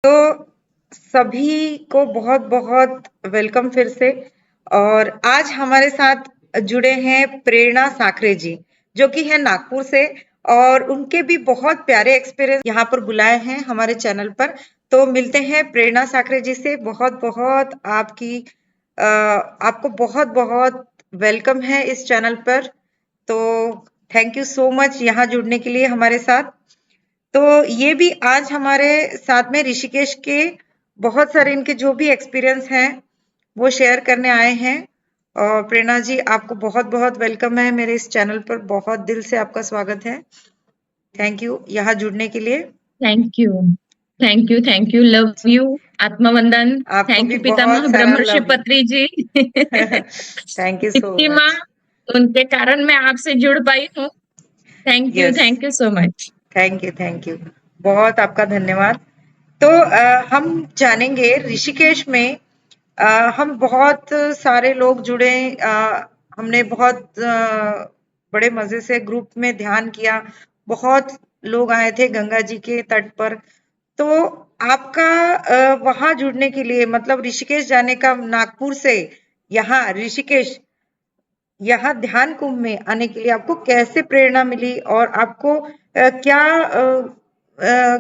तो सभी को बहुत-बहुत वेलकम फिर से। और आज हमारे साथ जुड़े हैं प्रेरणा साखरे जी, जो कि है नागपुर से, और उनके भी बहुत प्यारे एक्सपीरियंस यहाँ पर बुलाए हैं हमारे चैनल पर। तो मिलते हैं प्रेरणा साखरे जी से। बहुत-बहुत आपको बहुत-बहुत वेलकम है इस चैनल पर। तो थैंक यू सो मच यहाँ जुड़ने के लिए हमारे साथ। तो ये भी आज हमारे साथ में ऋषिकेश के बहुत सारे इनके जो भी एक्सपीरियंस हैं वो शेयर करने आए हैं। और प्रेरणा जी, आपको बहुत-बहुत वेलकम है मेरे इस चैनल पर। बहुत दिल से आपका स्वागत है। थैंक यू यहाँ जुड़ने के लिए। Thank you thank you love you Atmavandan. आपको थैंक भी यू बहुत पितामह सारा ब्रह्मर्षि लव। पत्री जी। थैंक यू सो इतनी माँ, मच। उनके कारण मैं आपसे जुड़ पाई हूँ। Yes, thank you so much. Thank you. बहुत आपका धन्यवाद। तो हम जानेंगे ऋषिकेश में हम बहुत सारे लोग जुड़े। हमने बहुत बड़े मजे से ग्रुप में ध्यान किया। बहुत लोग आए थे गंगा जी के तट पर। तो आपका वहां जुड़ने के लिए, मतलब ऋषिकेश जाने का, नागपुर से यहाँ ऋषिकेश, यहाँ ध्यान कुंभ में आने के लिए आपको कैसे प्रेरणा मिली, और आपको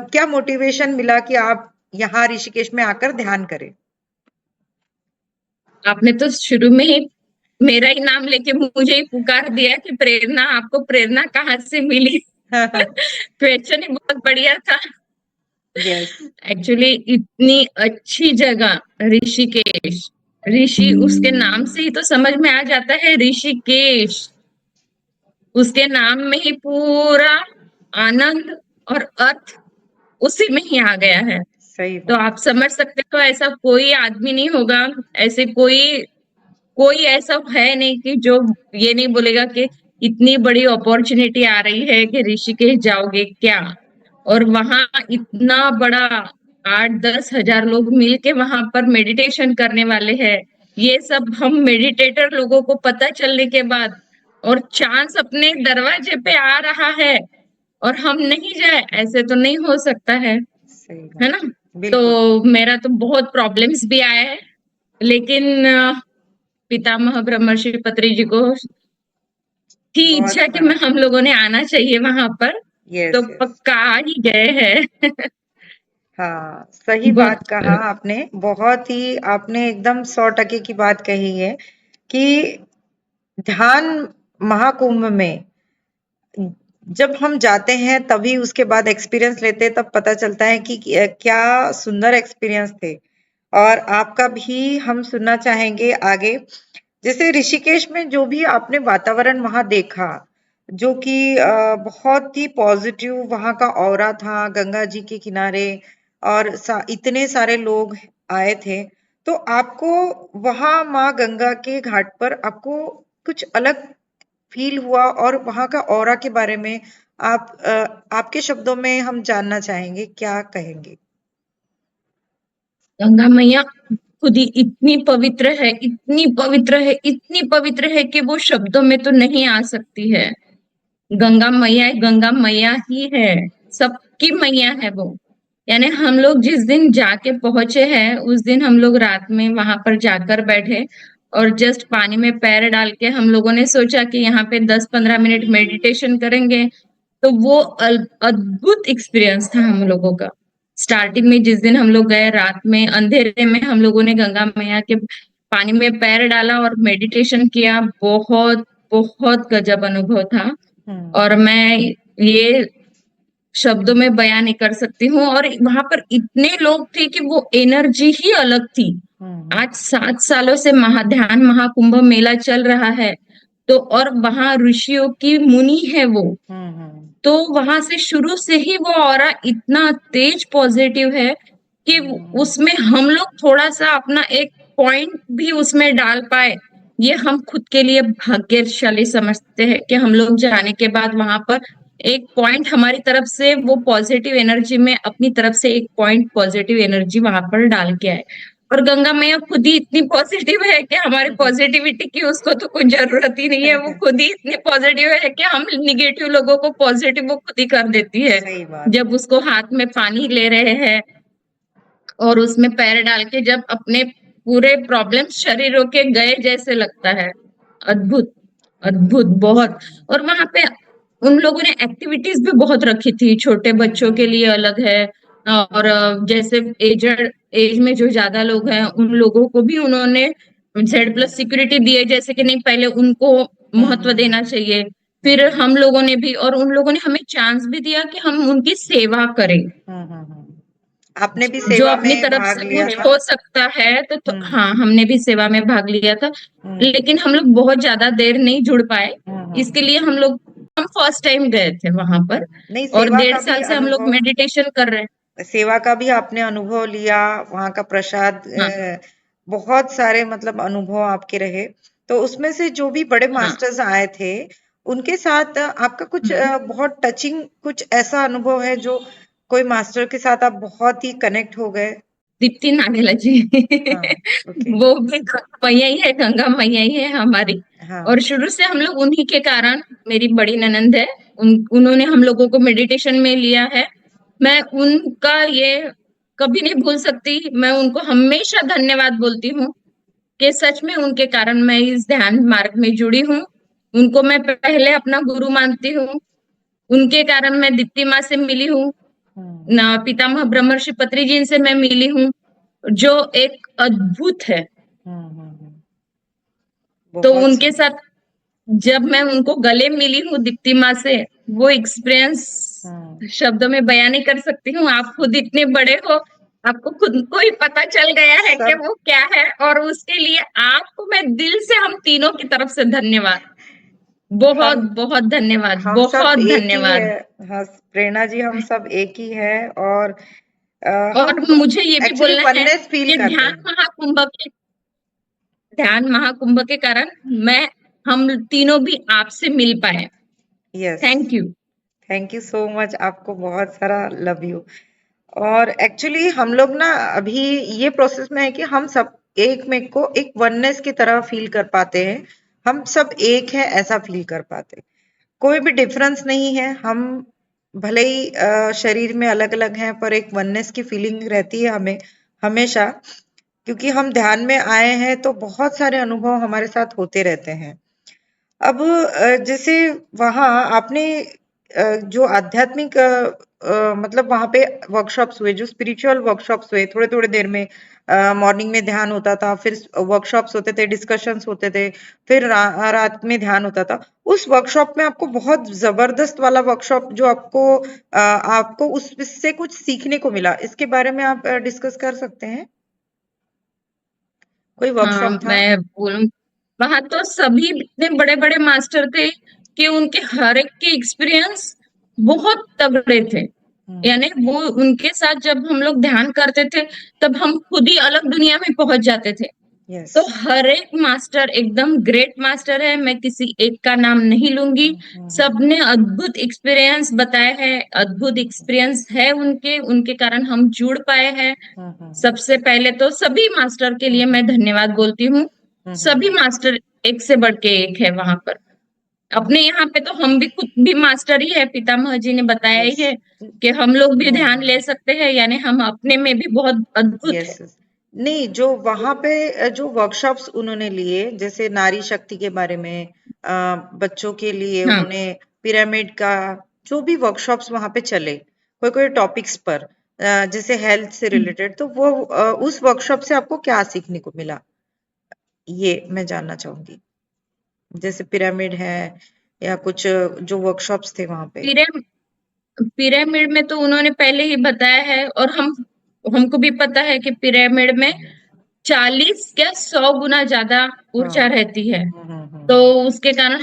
क्या मोटिवेशन मिला कि आप यहाँ ऋषिकेश में आकर ध्यान करें? आपने तो शुरू में ही मेरा ही नाम लेके मुझे ही पुकार दिया कि प्रेरणा, आपको प्रेरणा कहाँ से मिली। क्वेश्चन ही बहुत बढ़िया था। यस। एक्चुअली इतनी अच्छी जगह ऋषिकेश, ऋषि उसके नाम से ही तो समझ में आ जाता है। ऋषिकेश, उसके नाम में ही पूरा आनंद और अर्थ उसी में ही आ गया है। सही तो बात। आप समझ सकते हो, ऐसा कोई आदमी नहीं होगा, ऐसे कोई कोई ऐसा है नहीं कि जो ये नहीं बोलेगा कि इतनी बड़ी अपॉर्चुनिटी आ रही है कि ऋषिकेश जाओगे क्या। और वहां इतना बड़ा 8-10 हजार लोग मिल के वहां पर मेडिटेशन करने वाले हैं। ये सब हम मेडिटेटर लोगों को पता चलने के बाद, और चांस अपने दरवाजे पे आ रहा है और हम नहीं जाए, ऐसे तो नहीं हो सकता सही है ना। बात। तो बिल्कुल। मेरा तो बहुत प्रॉब्लम्स भी आए हैं, लेकिन पितामह ब्रह्मर्षि पत्री जी को थी बहुत इच्छा कि मैं हम लोगों ने आना चाहिए वहां पर, तो यस, यस। पक्का आ ही गए हैं। हाँ, सही बहुत बात कहा आपने। बहुत ही आपने एकदम 100% की बात कही है कि ध्यान महाकुंभ में जब हम जाते हैं तभी उसके बाद एक्सपीरियंस लेते हैं, तब पता चलता है कि क्या सुंदर एक्सपीरियंस थे। और आपका भी हम सुनना चाहेंगे आगे। जैसे ऋषिकेश में जो भी आपने वातावरण वहां देखा, जो कि बहुत ही पॉजिटिव वहां का ऑरा था गंगा जी के किनारे, और इतने सारे लोग आए थे। तो आपको वहां माँ गंगा के घाट पर आपको कुछ अलग फील हुआ, और वहां का ऑरा के बारे में आपके शब्दों में हम जानना चाहेंगे, क्या कहेंगे? गंगा मैया खुद ही इतनी पवित्र है, इतनी पवित्र है, इतनी पवित्र है कि वो शब्दों में तो नहीं आ सकती है। गंगा मैया ही है, सबकी मैया है वो। यानी हम लोग जिस दिन जाके पहुंचे हैं, उस दिन हम लोग रात में वहां पर जाकर बैठे, और जस्ट पानी में पैर डाल के हम लोगों ने सोचा कि यहाँ पे 10-15 मिनट मेडिटेशन करेंगे। तो वो अद्भुत एक्सपीरियंस था हम लोगों का। स्टार्टिंग में जिस दिन हम लोग गए, रात में अंधेरे में हम लोगों ने गंगा मैया के पानी में पैर डाला और मेडिटेशन किया। बहुत बहुत गजब अनुभव था, हम्म। और मैं ये शब्दों में बयां नहीं कर सकती हूँ। और वहां पर इतने लोग थे कि वो एनर्जी ही अलग थी। हम्म। आज 7 सालों से महाध्यान महाकुंभ मेला चल रहा है, तो और वहां ऋषियों की मुनि है वो। हम्म। तो वहां से शुरू से ही वो ऑरा इतना तेज पॉजिटिव है कि हम्म। उसमें हम लोग थोड़ा सा अपना एक पॉइंट भी उसमें डाल पाए, ये हम खुद के लिए भाग्यशाली समझते हैं कि हम लोग जाने के बाद वहां पर एक पॉइंट हमारी तरफ से, वो पॉजिटिव एनर्जी में अपनी तरफ से एक पॉइंट पॉजिटिव एनर्जी वहां पर डाल के आए। और गंगा मैया खुद ही इतनी पॉजिटिव है कि हमारी पॉजिटिविटी की उसको तो कोई जरूरत ही नहीं है। वो खुद ही इतनी पॉजिटिव है कि हम निगेटिव लोगों को पॉजिटिव वो खुद ही कर देती है। सही बात जब है। उसको हाथ में पानी ले रहे हैं, और उसमें पैर डाल के जब अपने पूरे प्रॉब्लम शरीरों के गए जैसे लगता है। अद्भुत, अद्भुत बहुत। और वहां पे उन लोगों ने एक्टिविटीज भी बहुत रखी थी, छोटे बच्चों के लिए अलग है, और जैसे एजड एज में जो ज्यादा लोग हैं उन लोगों को भी उन्होंने Z+ सिक्योरिटी दी है, जैसे कि नहीं पहले उनको महत्व देना चाहिए। फिर हम लोगों ने भी, और उन लोगों ने हमें चांस भी दिया कि हम उनकी सेवा करें। आपने भी जो सेवा अपनी में तरफ भाग से लिया कुछ था? हो सकता है तो हाँ, हमने भी सेवा में भाग लिया था। लेकिन हम लोग बहुत ज्यादा देर नहीं जुड़ पाए, इसके लिए हम फर्स्ट टाइम गए थे वहां पर। नहीं, और सेवा का 1.5 साल भी से हम लोग अनुभव, मेडिटेशन कर रहे हैं। सेवा का भी आपने अनुभव लिया, वहाँ का प्रसाद, हाँ, बहुत सारे मतलब अनुभव आपके रहे। तो उसमें से जो भी बड़े हाँ, मास्टर्स आए थे, उनके साथ आपका कुछ हाँ। बहुत टचिंग कुछ ऐसा अनुभव है जो कोई मास्टर के साथ आप बहुत ही कनेक्ट हो गए? दीप्ति नागेला जी। हाँ, ओके। वो भी मैया ही है, गंगा मैया ही है हमारी। हाँ। और शुरू से हम लोग उन्हीं के कारण, मेरी बड़ी ननंद है, उन्होंने हम लोगों को मेडिटेशन में लिया है। मैं उनका ये कभी नहीं भूल सकती। मैं उनको हमेशा धन्यवाद बोलती हूँ कि सच में उनके कारण मैं इस ध्यान मार्ग में जुड़ी हूँ। उनको मैं पहले अपना गुरु मानती हूँ। उनके कारण मैं दीप्ति माँ से मिली हूँ, हम्म, ना पितामह ब्रह्मर्षि पत्री जी से मैं मिली हूँ, जो एक अद्भुत है। तो बहुत उनके सुंदर। साथ जब मैं उनको गले मिली हूँ दीप्ति माँ से, वो एक्सपीरियंस हम्म, शब्दों में बयां नहीं कर सकती हूँ। आप खुद इतने बड़े हो, आपको खुद को ही पता चल गया है कि सब वो क्या है, और उसके लिए आपको मैं दिल से, हम तीनों की तरफ से धन्यवाद, बहुत हम बहुत धन्यवाद, हम सब बहुत एक ही है। धन्यवाद। हाँ, प्रेरणा जी, हम सब एक ही है। और और हम मुझे ये भी एक्चुअली बोलना है वननेस फील कि करते हैं। ध्यान महाकुंभ के कारण मैं हम तीनों भी आपसे मिल पाए। Yes, thank you. Thank you so much, आपको बहुत सारा लव यू। और एक्चुअली हम लोग ना अभी ये प्रोसेस में है कि हम सब एक में को एक वननेस की तरह फील कर पाते हैं। हम सब एक है ऐसा फील कर पाते हैं। कोई भी डिफरेंस नहीं है। हम भले ही शरीर में अलग अलग हैं, पर एक वननेस की फीलिंग रहती है हमें हमेशा। क्योंकि हम ध्यान में आए हैं तो बहुत सारे अनुभव हमारे साथ होते रहते हैं। अब जैसे वहाँ आपने जो आध्यात्मिक मतलब वहाँ पे वर्कशॉप्स हुए, जो स्पिरिचुअल वर्कशॉप्स हुए, थोड़े-थोड़े देर में मॉर्निंग में ध्यान होता था, फिर वर्कशॉप्स होते थे, डिस्कशंस होते थे, फिर रात में ध्यान होता था। उस वर्कशॉप में आपको बहुत ज़बरदस्त वाला वर्कशॉप जो आपको उससे कुछ सीखने को मिला, इसके बारे में आप डिस्कस कर सकते हैं? कोई हाँ, वर्कशॉप था? मैं बोलूं, वहां तो सभी इतने बड़े बड़े मास्टर थे कि उनके हर एक के एक्सपीरियंस बहुत तगड़े थे। हुँ, यानी वो, उनके साथ जब हम लोग ध्यान करते थे, तब हम खुद ही अलग दुनिया में पहुंच जाते थे। यस। तो हर एक मास्टर एकदम ग्रेट मास्टर है, मैं किसी एक का नाम नहीं लूंगी। हुँ, हुँ, हुँ, सबने अद्भुत एक्सपीरियंस बताए हैं, अद्भुत एक्सपीरियंस है उनके, उनके कारण हम जुड़ पाए हैं। हुँ, हुँ, सबसे पहले तो सभी मास्टर के हुँ, लिए हुँ, मैं धन्यवाद बोलती हूँ। हुँ, हुँ, सभी मास्टर एक से बढ़ के एक है वहां पर। अपने यहाँ पे तो हम भी खुद भी मास्टर ही है, पितामह जी ने बताया ही यस। है कि हम लोग भी हुँ, ध्यान हुँ, ले सकते हैं, यानी हम अपने में भी बहुत अद्भुत है। Yes, yes. नहीं, जो वहाँ पे जो वर्कशॉप्स उन्होंने लिए, जैसे नारी शक्ति के बारे में, बच्चों के लिए हाँ, उन्होंने पिरामिड का, जो भी वर्कशॉप्स वहाँ पे चले, कोई-कोई टॉपिक्स पर, जैसे हेल्थ से रिलेटेड, तो वो उस वर्कशॉप से आपको क्या सीखने को मिला? ये मैं जानना चाहूँगी। जैसे पिरामिड है या कुछ जो वर्कशॉप्स थे वहाँ पे? पिरामिड पिरामिड में तो उन्होंने पहले ही बताया है, और हमको भी पता है कि पिरामिड में 40 या 100 गुना ज्यादा हाँ। ऊर्जा रहती है। हुँ, हुँ, हुँ, तो हुँ। उसके कारण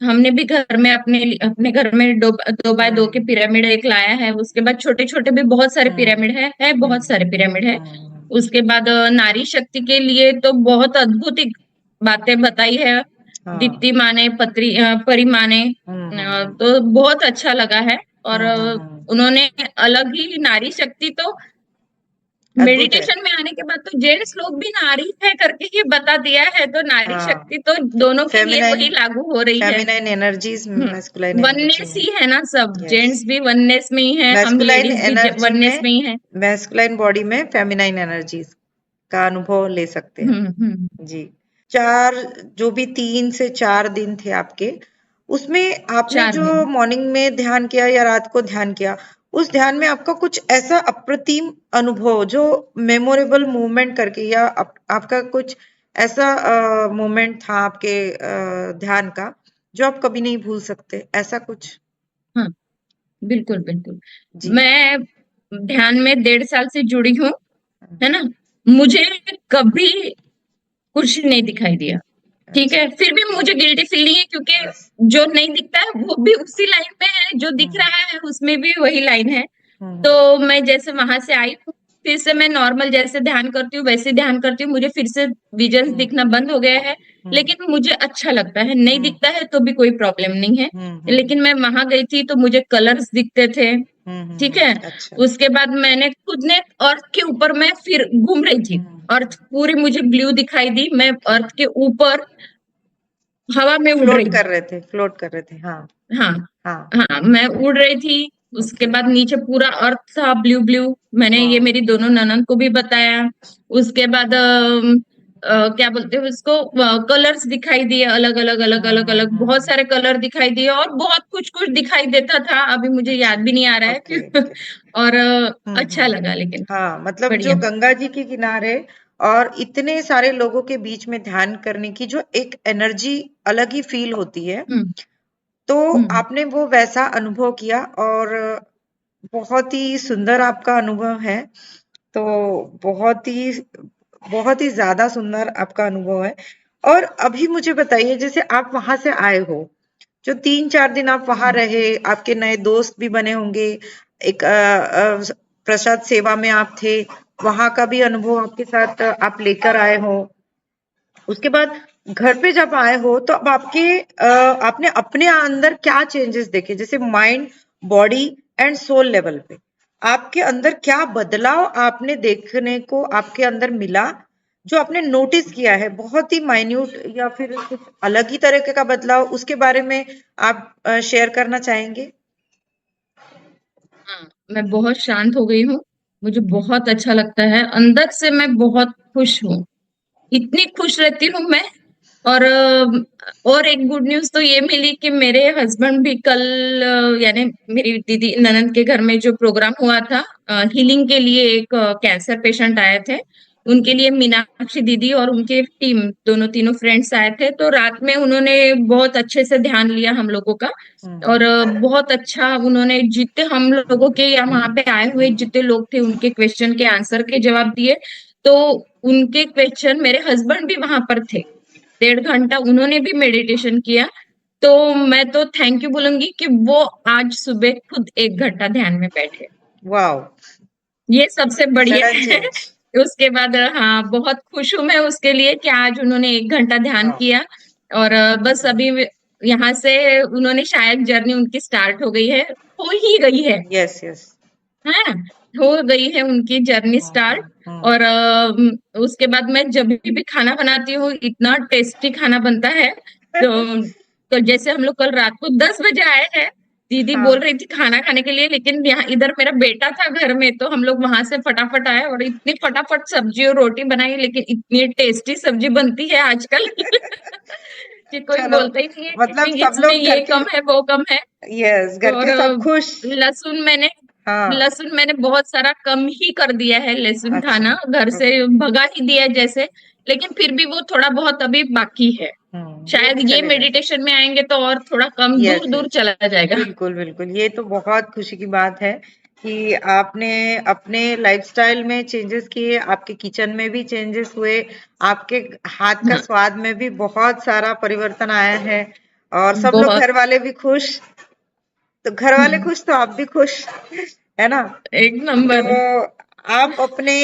हमने भी घर में अपने घर में दो बाय दो के हुँ, पिरामिड एक लाया है। उसके बाद छोटे छोटे भी बहुत सारे हुँ, पिरामिड है हुँ, बहुत सारे पिरामिड है। हुँ, उसके बाद नारी शक्ति के लिए तो बहुत अद्भुत एक बातें बताई है हाँ। दीप्ति माँ ने, परी माँ ने। हुँ, हुँ, हुँ। तो बहुत अच्छा लगा है। और हुँ, हुँ, हुँ। उन्होंने अलग ही नारी शक्ति तो अद्भुत है। मेडिटेशन में आने के बाद तो जेंट्स लोग भी नारी है करके ही बता दिया है, तो नारी हाँ, शक्ति तो दोनों के लिए फेमिनाइन वही लागू हो रही है। Feminine energies masculine energy oneness में। ही है ना, सब यस, जेंट्स भी वननेस में ही है, हम मैस्कुलाइन लेडीज भी एनर्जी वननेस में, में ही है। मैस्कुलाइन बॉडी में फेमिनाइन एनर्जीज का अनुभव ले सकते हैं। हम्म। जी। 4 जो भी 3 से 4 दिन थे आपके, उसमें आपने 4 जो दिन। मॉर्निंग में ध्यान किया या रात को ध्यान किया, उस ध्यान में आपका कुछ ऐसा अप्रतिम अनुभव जो मेमोरेबल मूवमेंट करके या आपका कुछ ऐसा मोमेंट था आपके ध्यान का जो आप कभी नहीं भूल सकते, ऐसा कुछ? हाँ, बिल्कुल बिल्कुल। जी। मैं ध्यान में 1.5 साल से जुड़ी हूँ, है हम्म, ना। मुझे कभी कुछ नहीं दिखाई दिया, ठीक अच्छा। है। फिर भी मुझे गिल्टी फील नहीं है, क्योंकि यस। जो नहीं दिखता है वो भी उसी लाइन में है, जो दिख हम्म रहा है उसमें भी वही लाइन है। हम्म तो मैं जैसे वहां से आई हूँ, फिर से मैं नॉर्मल जैसे ध्यान करती हूँ वैसे ध्यान करती हूँ, मुझे फिर से विजन्स हम्म दिखना बंद हो गया है। हम्म लेकिन मुझे अच्छा लगता है, नहीं हम्म दिखता है तो भी कोई प्रॉब्लम नहीं है। हम्म लेकिन मैं वहां गई थी तो मुझे कलर्स दिखते थे, ठीक है। अच्छा। उसके बाद मैंने खुद ने अर्थ के ऊपर मैं फिर घूम रही थी, अर्थ हम्म। पूरी मुझे ब्लू दिखाई दी, मैं अर्थ के ऊपर हवा में उड़ रही थी। फ्लोट कर रहे थे, हाँ। हाँ। हाँ। हाँ, मैं उड़ रही थी। उसके ओके। बाद नीचे पूरा अर्थ था ब्लू ब्लू। मैंने ये वाह। मेरी दोनों ननद को भी बताया। उसके बाद क्या बोलते हैं उसको, कलर्स दिखाई दिए, अलग अलग अलग अलग अलग बहुत हम्म। सारे कलर दिखाई दिए, और बहुत कुछ कुछ दिखाई देता था, अभी मुझे अच्छा। याद भी नहीं आ रहा ओके है। ओके। और अच्छा लगा, लेकिन हाँ, मतलब जो बढ़िया। गंगा जी के किनारे और इतने सारे लोगों के बीच में ध्यान करने की जो एक एनर्जी अलग ही फील होती है, हम्म तो हम्म आपने वो वैसा अनुभव किया और बहुत ही सुंदर आपका अनुभव है। तो बहुत ही बहुत ही ज्यादा सुंदर आपका अनुभव है। और अभी मुझे बताइए, जैसे आप वहां से आए हो, जो 3-4 दिन आप वहां हम्म रहे, आपके नए दोस्त भी बने होंगे, एक प्रसाद सेवा में आप थे, वहां का भी अनुभव आपके साथ आप लेकर आए हो। उसके बाद घर पे जब आए हो तो अब आपने अपने अंदर क्या चेंजेस देखे, जैसे mind, body and soul level पे आपके अंदर क्या बदलाव आपने देखने को आपके अंदर मिला, जो आपने नोटिस किया है, बहुत ही माइन्यूट या फिर कुछ अलग ही तरह का बदलाव, उसके बारे में आप शेयर करना चाहेंगे? हाँ, मैं बहुत शांत हो गई हूँ। मुझे बहुत अच्छा लगता है, अंदर से मैं बहुत खुश हूँ, इतनी खुश रहती हूँ मैं। और और एक गुड न्यूज तो ये मिली कि मेरे हस्बैंड भी कल, यानी मेरी दीदी ननद के घर में जो प्रोग्राम हुआ था हीलिंग के लिए, एक कैंसर पेशेंट आए थे, उनके लिए मीनाक्षी दीदी और उनके टीम दोनों तीनों फ्रेंड्स आए थे, तो रात में उन्होंने बहुत अच्छे से ध्यान लिया हम लोगों का। और बहुत अच्छा उन्होंने, जितने हम लोगों के यहाँ वहां पे आए हुए जितने लोग थे उनके क्वेश्चन के आंसर के जवाब दिए। तो उनके क्वेश्चन, मेरे हस्बैंड भी वहां पर थे, 1.5 घंटा उन्होंने भी मेडिटेशन किया। तो मैं तो थैंक यू बोलूंगी कि वो आज सुबह खुद 1 घंटा ध्यान में बैठे, वाओ। ये सबसे बढ़िया सडन है। चेंज। उसके बाद हाँ, बहुत खुश हूं मैं उसके लिए कि आज उन्होंने 1 घंटा ध्यान वाओ। किया। और बस अभी यहाँ से उन्होंने शायद जर्नी उनकी स्टार्ट हो गई है, हो ही गई है। Yes yes. हाँ, हो गई है उनकी जर्नी स्टार्ट। और उसके बाद मैं जब भी खाना बनाती हूँ इतना टेस्टी खाना बनता है। तो जैसे हम लोग कल रात को 10 बजे आए हैं, दीदी बोल हाँ। रही थी खाना खाने के लिए, लेकिन यहाँ इधर मेरा बेटा था घर में, तो हम लोग वहां से फटाफट आए और इतनी फटाफट सब्जी और रोटी बनाई, लेकिन इतनी टेस्टी सब्जी बनती है आजकल कि कोई चलो, बोलता ही नहीं है मतलब कि सब इसमें लोग घर ये के, कम है वो कम है। यस, घर और के सब खुश। लहसुन मैंने हाँ। लहसुन मैंने बहुत सारा कम ही कर दिया है, लहसुन अच्छा। खाना घर से ओके। भगा ही दिया है जैसे। लेकिन फिर भी वो थोड़ा बहुत अभी बाकी है, वो शायद ये चलेगा। मेडिटेशन में आएंगे तो और थोड़ा कम, यस दूर दूर यस। चला जाएगा। बिल्कुल बिल्कुल, ये तो बहुत खुशी की बात है कि आपने अपने लाइफस्टाइल में चेंजेस किए, आपके किचन में भी चेंजेस हुए, आपके हाथ का हाँ, स्वाद में भी बहुत सारा परिवर्तन आया है, और सब लोग बहुत। घर वाले भी खुश। तो घर वाले हम्म, खुश तो आप भी खुश, है ना? एक तो नंबर। आप अपने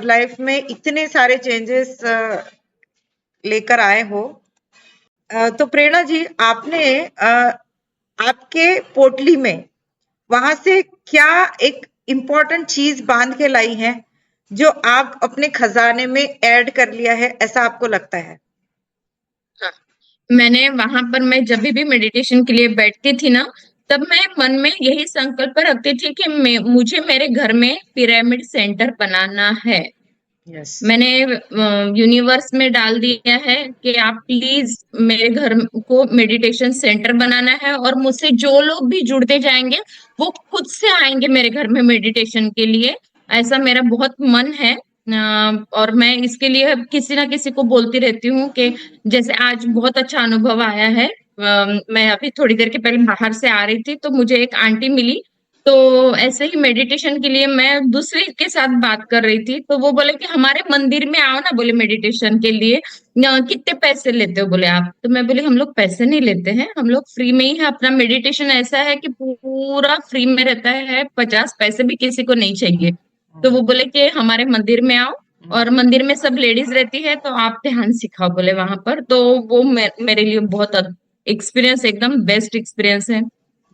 लाइफ में इतने सारे चेंजेस लेकर आए हो। तो प्रेरणा जी, आपने आपके पोटली में वहां से क्या एक इम्पोर्टेंट चीज बांध के लाई है, जो आप अपने खजाने में ऐड कर लिया है, ऐसा आपको लगता है? हाँ, मैंने वहां पर मैं जब भी मेडिटेशन के लिए बैठती थी ना, तब मैं मन में यही संकल्प रखती थी कि मुझे मेरे घर में पिरामिड सेंटर बनाना है। यस। मैंने यूनिवर्स में डाल दिया है कि आप प्लीज मेरे घर को मेडिटेशन सेंटर बनाना है, और मुझसे जो लोग भी जुड़ते जाएंगे वो खुद से आएंगे मेरे घर में मेडिटेशन के लिए। ऐसा मेरा बहुत मन है। और मैं इसके लिए किसी ना किसी को बोलती रहती हूँ कि जैसे आज बहुत अच्छा अनुभव आया है। मैं अभी थोड़ी देर के पहले बाहर से आ रही थी तो मुझे एक आंटी मिली। तो ऐसे ही मेडिटेशन के लिए मैं दूसरे के साथ बात कर रही थी, तो वो बोले कि हमारे मंदिर में आओ ना, बोले मेडिटेशन के लिए कितने पैसे लेते हो बोले आप। तो मैं बोली हम लोग पैसे नहीं लेते हैं, हम लोग फ्री में ही है। अपना मेडिटेशन ऐसा है कि पूरा फ्री में रहता है, 50 पैसे भी किसी को नहीं चाहिए। तो वो बोले कि हमारे मंदिर में आओ, और मंदिर में सब लेडीज रहती है, तो आप ध्यान सिखाओ बोले वहां पर। तो वो मेरे लिए बहुत एक्सपीरियंस, एकदम बेस्ट एक्सपीरियंस है।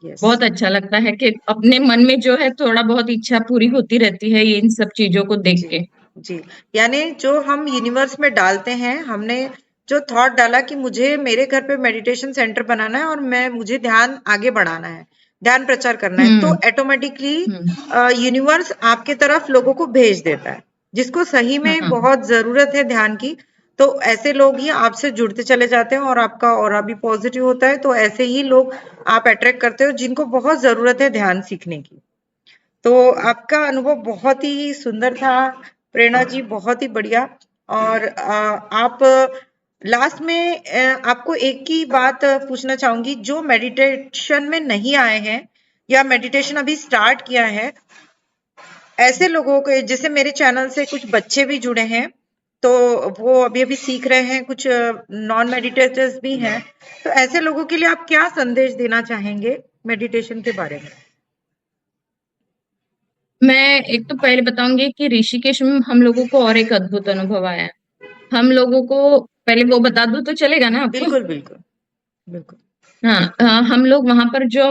यस। बहुत अच्छा लगता है कि अपने मन में जो है थोड़ा बहुत इच्छा पूरी होती रहती है ये इन सब चीजों को देख जी, के। जी। यानी जो हम यूनिवर्स में डालते हैं, हमने जो थॉट डाला कि मुझे मेरे घर पे मेडिटेशन सेंटर बनाना है और मुझे ध्यान आगे बढ़ाना है, ध्यान प्रचार करना है, तो हम्म। ऑटोमेटिकली हम्म। यूनिवर्स आपके तरफ लोगों को भेज देता है, जिसको सही में हाँ। बहुत ज़रूरत है ध्यान की। तो ऐसे लोग ही आपसे जुड़ते चले जाते हैं और आपका ऑरा भी पॉजिटिव होता है, तो ऐसे ही लोग आप अट्रैक्ट करते हो जिनको बहुत ज़रूरत है ध्यान सीखने की। तो आपका अनुभव बहुत ही सुंदर था, प्रेरणा जी, बहुत ही बढ़िया। और आप लास्ट में आपको एक ही बात पूछना चाहूंगी, जो मेडिटेशन में नहीं आए हैं या मेडिटेशन अभी स्टार्ट किया है, ऐसे लोगों के जैसे मेरे चैनल से कुछ बच्चे भी जुड़े हैं, तो वो अभी अभी सीख रहे हैं, कुछ नॉन मेडिटेटर्स भी हैं, तो ऐसे लोगों के लिए आप क्या संदेश देना चाहेंगे मेडिटेशन के बारे में? मैं एक तो पहले बताऊंगी कि ऋषिकेश में हम लोगों को और एक अद्भुत अनुभव आया है। हम लोगों को पहले वो बता दूं तो चलेगा ना आपको? बिल्कुल, बिल्कुल, बिल्कुल। हाँ, हम लोग वहां पर जो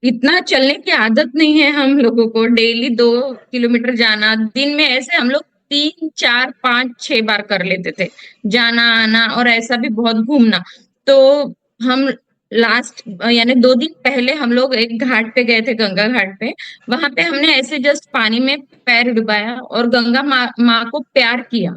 इतना चलने की आदत नहीं है हम लोगों को, डेली 2 किलोमीटर जाना दिन में, ऐसे हम लोग 3 4 5 6 बार कर लेते थे जाना आना, और ऐसा भी बहुत घूमना। तो हम लास्ट यानी 2 दिन पहले हम लोग एक घाट पे गए थे, गंगा घाट पे। वहां पे हमने ऐसे जस्ट पानी में पैर डुबाया और गंगा माँ को प्यार किया,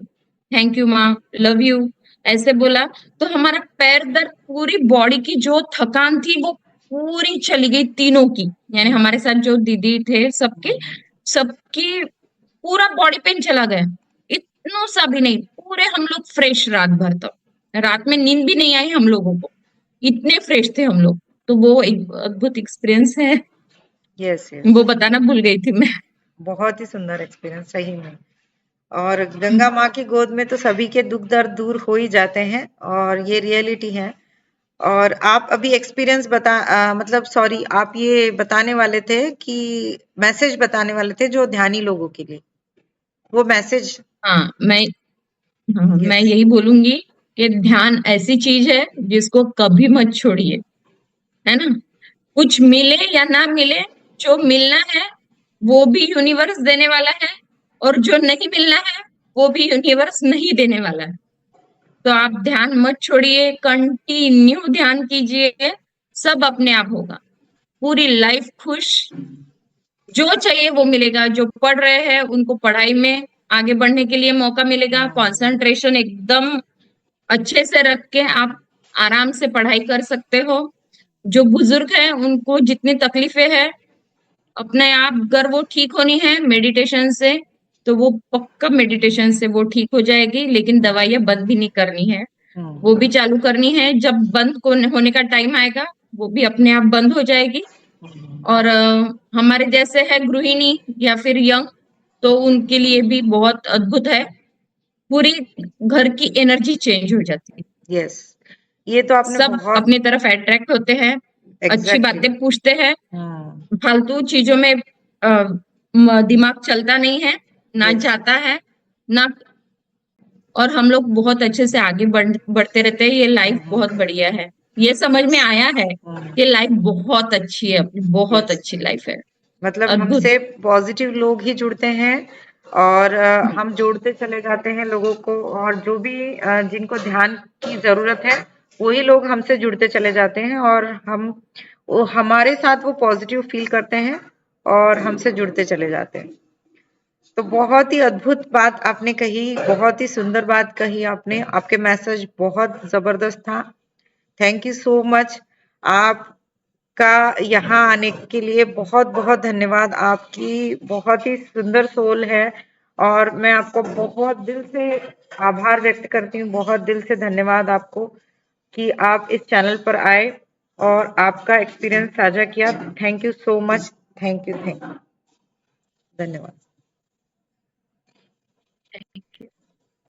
थैंक यू माँ, लव यू, ऐसे बोला। तो हमारा पैर दर्द, पूरी बॉडी की जो थकान थी वो पूरी चली गई तीनों की। यानी हमारे साथ जो दीदी थे सबके, सबकी पूरा बॉडी पेन चला गया। इतना सा भी नहीं, पूरे हम लोग फ्रेश रात भर तक, रात में नींद भी नहीं आई हम लोगों को, इतने फ्रेश थे हम लोग। तो वो एक अद्भुत एक्सपीरियंस है, यस, यस। वो बताना भूल गई थी मैं। बहुत ही सुंदर एक्सपीरियंस सही में। और गंगा माँ की गोद में तो सभी के दुख दर्द दूर हो ही जाते हैं, और ये रियलिटी है। और आप अभी एक्सपीरियंस मतलब सॉरी, आप ये बताने वाले थे कि मैसेज बताने वाले थे जो ध्यानी लोगों के लिए, वो मैसेज। हाँ, मैं यस। यही बोलूंगी कि ध्यान ऐसी चीज है जिसको कभी मत छोड़िए, है ना? कुछ मिले या ना मिले, जो मिलना है वो भी यूनिवर्स देने वाला है, और जो नहीं मिलना है वो भी यूनिवर्स नहीं देने वाला है। तो आप ध्यान मत छोड़िए, कंटिन्यू ध्यान कीजिए, सब अपने आप होगा। पूरी लाइफ खुश, जो चाहिए वो मिलेगा। जो पढ़ रहे हैं उनको पढ़ाई में आगे बढ़ने के लिए मौका मिलेगा, कंसंट्रेशन एकदम अच्छे से रख के आप आराम से पढ़ाई कर सकते हो। जो बुजुर्ग हैं उनको जितनी तकलीफें हैं, अपने आप अगर वो ठीक होनी है मेडिटेशन से, तो वो पक्का मेडिटेशन से वो ठीक हो जाएगी। लेकिन दवाइयां बंद भी नहीं करनी है, वो भी चालू करनी है। जब बंद को होने का टाइम आएगा वो भी अपने आप बंद हो जाएगी। और हमारे जैसे है गृहिणी या फिर यंग, तो उनके लिए भी बहुत अद्भुत है। पूरी घर की एनर्जी चेंज हो जाती है, यस, ये तो आपने सब बहुत अपनी तरफ अट्रैक्ट होते हैं, अच्छी एग्जैक्टली। बातें पूछते हैं, हम्म। फालतू चीजों में दिमाग चलता नहीं है, ना यस। जाता है ना। और हम लोग बहुत अच्छे से आगे बढ़ते रहते हैं। ये लाइफ बहुत बढ़िया है, ये समझ में आया है कि लाइफ बहुत अच्छी है, अपनी बहुत यस। अच्छी लाइफ है, मतलब अद्भुत। हमसे पॉजिटिव लोग ही जुड़ते हैं, और हम जोड़ते चले जाते हैं लोगों को, और जो भी जिनको ध्यान की ज़रूरत है, वही लोग हमसे जुड़ते चले जाते हैं, और वो हमारे साथ वो पॉज़िटिव फ़ील करते हैं और हमसे जुड़ते चले जाते हैं। तो बहुत ही अद्भुत बात आपने कही, बहुत ही सुंदर बात कही आपने, आपके मैसेज बहुत ज़बरदस्त था। Thank you so much. आपका यहाँ आने के लिए बहुत-बहुत धन्यवाद। आपकी बहुत ही सुंदर सोल है, और मैं आपको बहुत दिल से आभार व्यक्त करती हूँ, बहुत दिल से धन्यवाद आपको कि आप इस चैनल पर आए और आपका एक्सपीरियंस साझा किया। Thank you so much. Thank you. धन्यवाद।